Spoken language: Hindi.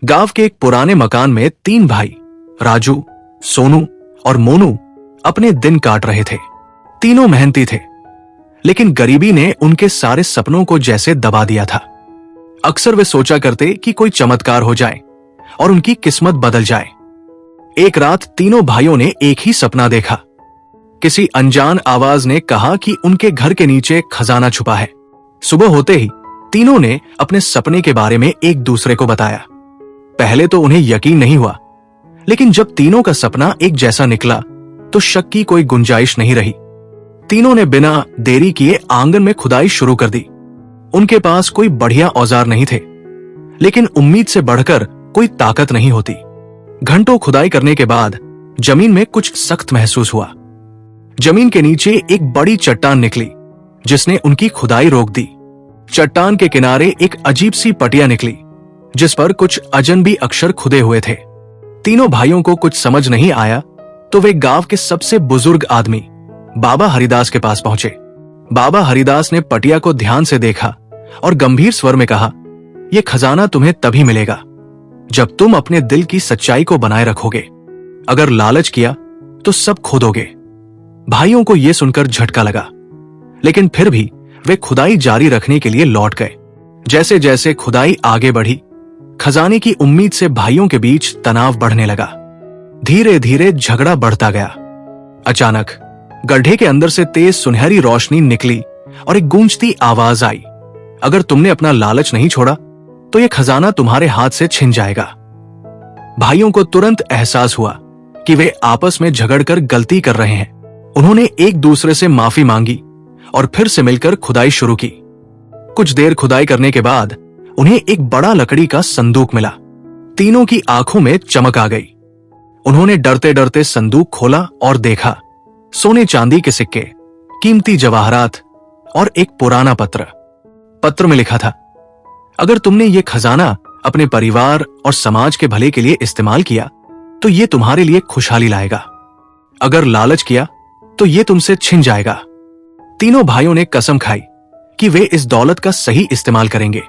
गांव के एक पुराने मकान में 3 भाई राजू, सोनू और मोनू अपने दिन काट रहे थे। तीनों मेहनती थे, लेकिन गरीबी ने उनके सारे सपनों को जैसे दबा दिया था। अक्सर वे सोचा करते कि कोई चमत्कार हो जाए और उनकी किस्मत बदल जाए। एक रात तीनों भाइयों ने एक ही सपना देखा। किसी अनजान आवाज ने कहा कि उनके घर के नीचे खजाना छुपा है। सुबह होते ही तीनों ने अपने सपने के बारे में एक दूसरे को बताया। पहले तो उन्हें यकीन नहीं हुआ, लेकिन जब तीनों का सपना एक जैसा निकला तो शक की कोई गुंजाइश नहीं रही। तीनों ने बिना देरी किए आंगन में खुदाई शुरू कर दी। उनके पास कोई बढ़िया औजार नहीं थे, लेकिन उम्मीद से बढ़कर कोई ताकत नहीं होती। घंटों खुदाई करने के बाद जमीन में कुछ सख्त महसूस हुआ। जमीन के नीचे एक बड़ी चट्टान निकली, जिसने उनकी खुदाई रोक दी। चट्टान के किनारे एक अजीब सी पटिया निकली, जिस पर कुछ अजनबी अक्षर खुदे हुए थे। तीनों भाइयों को कुछ समझ नहीं आया तो वे गांव के सबसे बुजुर्ग आदमी बाबा हरिदास के पास पहुंचे। बाबा हरिदास ने पटिया को ध्यान से देखा और गंभीर स्वर में कहा, यह खजाना तुम्हें तभी मिलेगा जब तुम अपने दिल की सच्चाई को बनाए रखोगे। अगर लालच किया तो सब खो दोगे। भाइयों को यह सुनकर झटका लगा, लेकिन फिर भी वे खुदाई जारी रखने के लिए लौट गए। जैसे जैसे खुदाई आगे बढ़ी, खजाने की उम्मीद से भाइयों के बीच तनाव बढ़ने लगा। धीरे धीरे झगड़ा बढ़ता गया। अचानक गड्ढे के अंदर से तेज सुनहरी रोशनी निकली और एक गूंजती आवाज आई, अगर तुमने अपना लालच नहीं छोड़ा तो यह खजाना तुम्हारे हाथ से छिन जाएगा। भाइयों को तुरंत एहसास हुआ कि वे आपस में झगड़कर गलती कर रहे हैं। उन्होंने एक दूसरे से माफी मांगी और फिर से मिलकर खुदाई शुरू की। कुछ देर खुदाई करने के बाद उन्हें एक बड़ा लकड़ी का संदूक मिला। तीनों की आंखों में चमक आ गई। उन्होंने डरते डरते संदूक खोला और देखा, सोने चांदी के सिक्के, कीमती जवाहरात और एक पुराना पत्र। पत्र में लिखा था, अगर तुमने ये खजाना अपने परिवार और समाज के भले के लिए इस्तेमाल किया तो ये तुम्हारे लिए खुशहाली लाएगा। अगर लालच किया तो ये तुमसे छिन जाएगा। तीनों भाइयों ने कसम खाई कि वे इस दौलत का सही इस्तेमाल करेंगे।